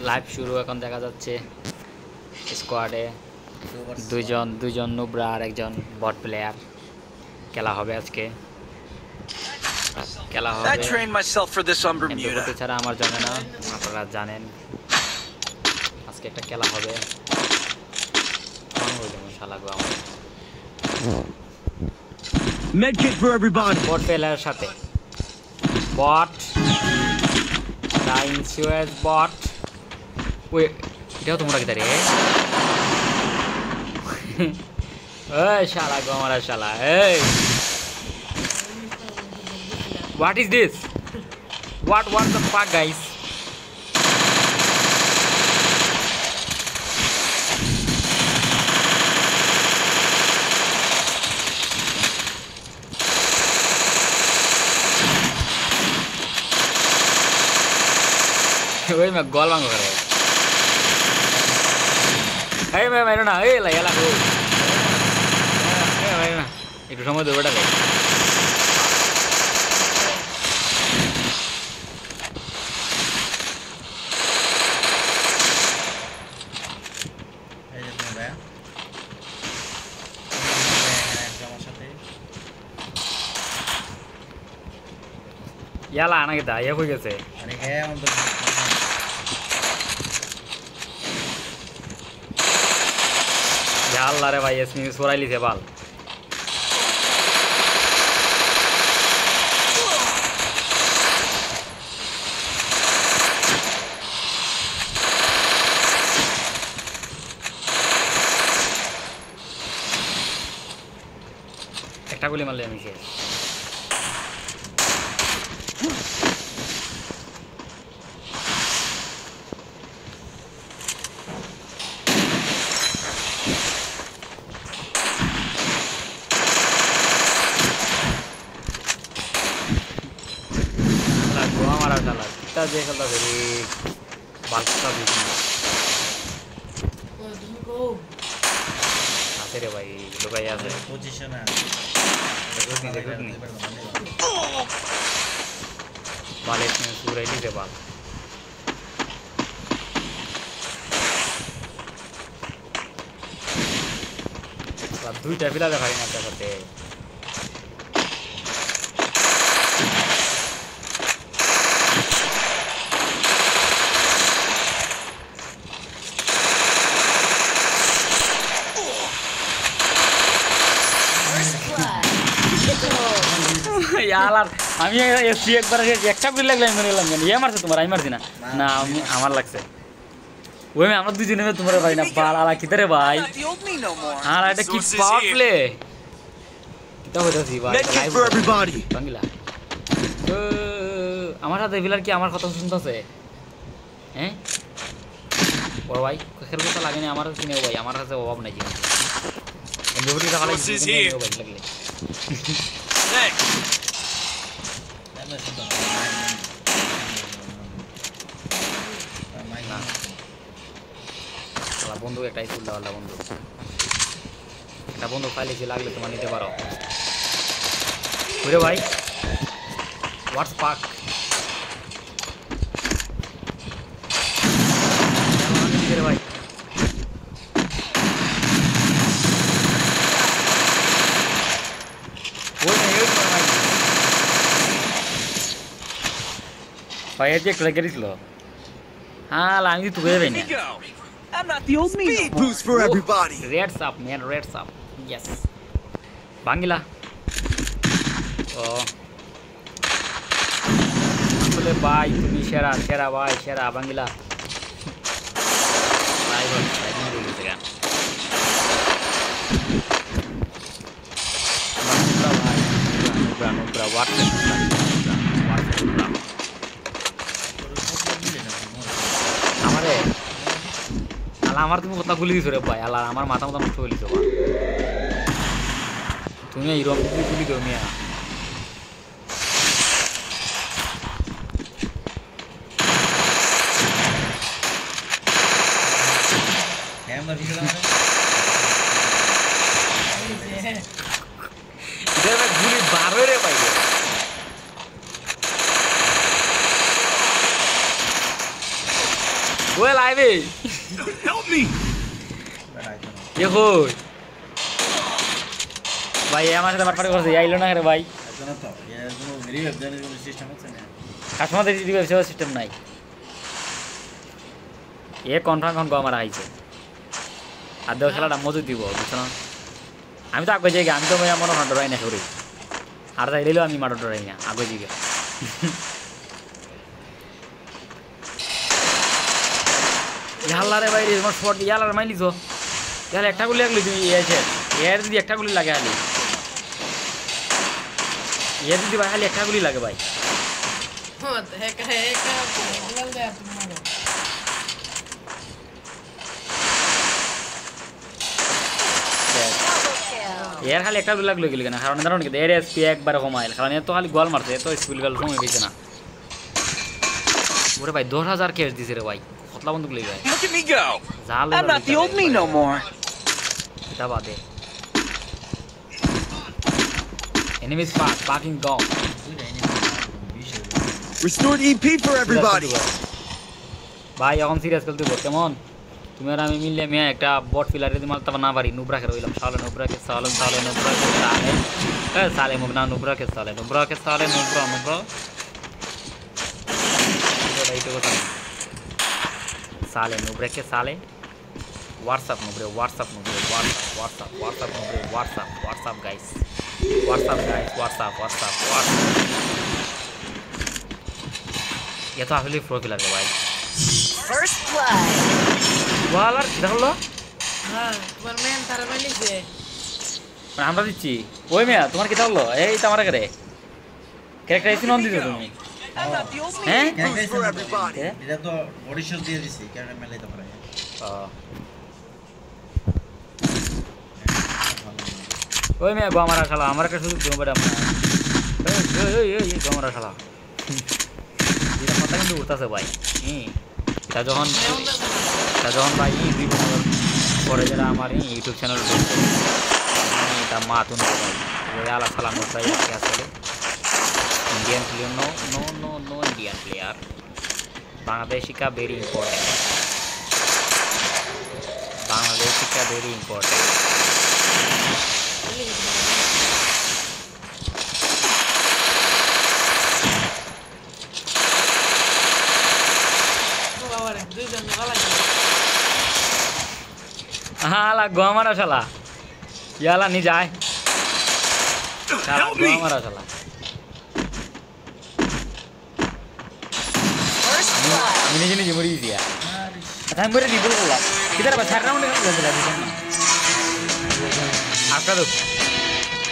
Live শুরু এখন দেখা যাচ্ছে স্কোয়াডে দুইজন নুবরা আর একজন বট প্লেয়ার খেলা হবে আজকে খেলা হবে এমপি ছাড়া আমার জানে না আপনারা জানেন আজকে একটা খেলা হবে শালাগো আমার medkit for everybody বট প্লেয়ারের সাথে বট ইনসিওরেন্স বট ওই এটাও তোমরা কি দাঁড়িয়ে এই শালা গো আমার শালা এই what is this what the fuck guys ওই মে গোল ভাঙো করে এই মে মারো না এই লাগা গো এই মারো না একটু সময় দেবো এটা ইয়ালা আনা কি দাইয়া হয়ে গেছে আরে হ্যাঁ আল্লাহ রে ভাই এসমি সরাই লিছে বাল একটা গুলি মারলে আমি শেষ দেখলা ভেরি বালটা দিছি আছে রে ভাই লোকাই আছে পজিশন আছে দেখুন বালে সুরাই দিতে বাল দুইটা পিলা দেখাই না দেখাতে আমি এসছি একবার একটা করে লাগলে আমি মনে লাগলাম ইয়ে মারছে তোমার আমি মারছি না না আমি আমার লাগছে ওই আমরা দুজনে তোমার ভাই না বাল আলা কিতারে ভাই আর এটা কি পাওয়ার প্লে কিতা হইতাছি ভাই বাংলা আমার সাথে ভিলার কি আমার কথা শুনতেছে হ্যাঁ ও ভাই খেল কথা লাগেনি আমার কিনে ভাই আমার কাছে অভাব নাই জিনিস এমবিটি টাকা লাগছে ভাই লাগলে বন্ধু একটাই ফুলটা পাল্টা বন্ধু একটা বন্ধু পাইলেছি লাগলে তোমার নিতে পারো বুঝলে ভাই হোয়াটস পাক ভাই ভাই যে ক্লিক করেছিল হ্যাঁ আমি তো বের না I'm not the old me. Speed boost for everybody. Reds up, man. Reds up. Yes. Bangila. Oh. Asole bhai, tumi shera bhai, shera Bangila. Bhai bhai, I didn't do this again. Nubra, what? Amare. আমার তুমি কথা গুলি দিছো রে ভাই আল্লাহ আমার মাথা মতো নষ্ট হয়ে গেছে তুমি এইরকম গুলি দিও মিয়া আমার ভিডিও মানে এটা গুলি বারো রে ভাই ওই ওই লাইভে Help me! এ কই ভাই আমার সাথে মারপাড়ি করছে আইলো না রে ভাই কাস্টমারদের রিভিউ সিস্টেম নাই এ কনফার্ম এখন আমার আইছে আর দেও খেলাটা মজুদ দিব বুঝছো না আমি তো আগে যাই আমি তো মনে হয় ডরাই না করি আর তাই দিলেও আমি মাঠে ডরাই না আগে যাই ইয়াল্লা রে ভাই তোমার শট ইয়ালার মাইলিছ তাহলে একটা গুলি লাগলি তুমি এর যদি একটা গুলি লাগে খালি এর যদি ভাই খালি একটা গুলি লাগে ভাই এর খালি একটা গুলি লাগলো গেলি কেন কারণ ধরুন কি এর এসপি একবার কমাইল কারণ এত খালি গোল মারছে এত স্কুল গেল সময় পেয়েছে না ওরে ভাই 10,000 ক্যাশ দিছে রে ভাই কতলা বন্ধু গুলি ভাই Look at me go! জাল I'm not the old me no more. এটা বাদে enemies parking gone Restored EP for everybody! ভাই এখন সিরিয়াস খেলতে বল কেমন তুমি আর আমি মিললে মিয়া একটা বট ফিলারে দিই মাল তবে না পারি নুবরাকে রইলাম সালে নুবরাকে সালে নুবরাকে সালে সালে মুগনা নুবরাকে সালে নুবরা এইটা কথা साले नुब्रे के साले व्हाट्सएप नुब्रे व्हाट्सएप गाइस व्हाट्सएप ये तो আসলে প্রো কিলার রে ভাই First blood. ওয়ালার দেখলো হ্যাঁ তোমার মেন তার মালিছে আমরা দিচ্ছি ওই মেয়া তোমার কি হলো এই তো আমার করে ক্যারেক্টার এসে নন দিছো তুমি I'm not the old me. হ্যাঁ Boost for everybody! এটা তো অডিশন দিয়ে দিছি ক্যারেক্টার মেলাইতে পারে ওই মেয়া গো আমার শালা আমার একটা সুযোগ দিও বড় আমরা এই গো আমার শালা এটা মাথা কিন্তু উঠতাছে ভাই তা যখন ভাই দুই বছর পরে যারা আমার ইউটিউব চ্যানেল এটা মাতুন ভাই আলা সালাম ভাই আছে আসলে Indian player no Indian player Bangladeshi का वेरी इंपॉर्टेंट हाला गोमारा शाला याला नहीं जाए गोमारा शाला ini jenis jemur ini ya. Tapi beri di bawah lah. Kita dapat 4 round dengan jalan. Apa tuh?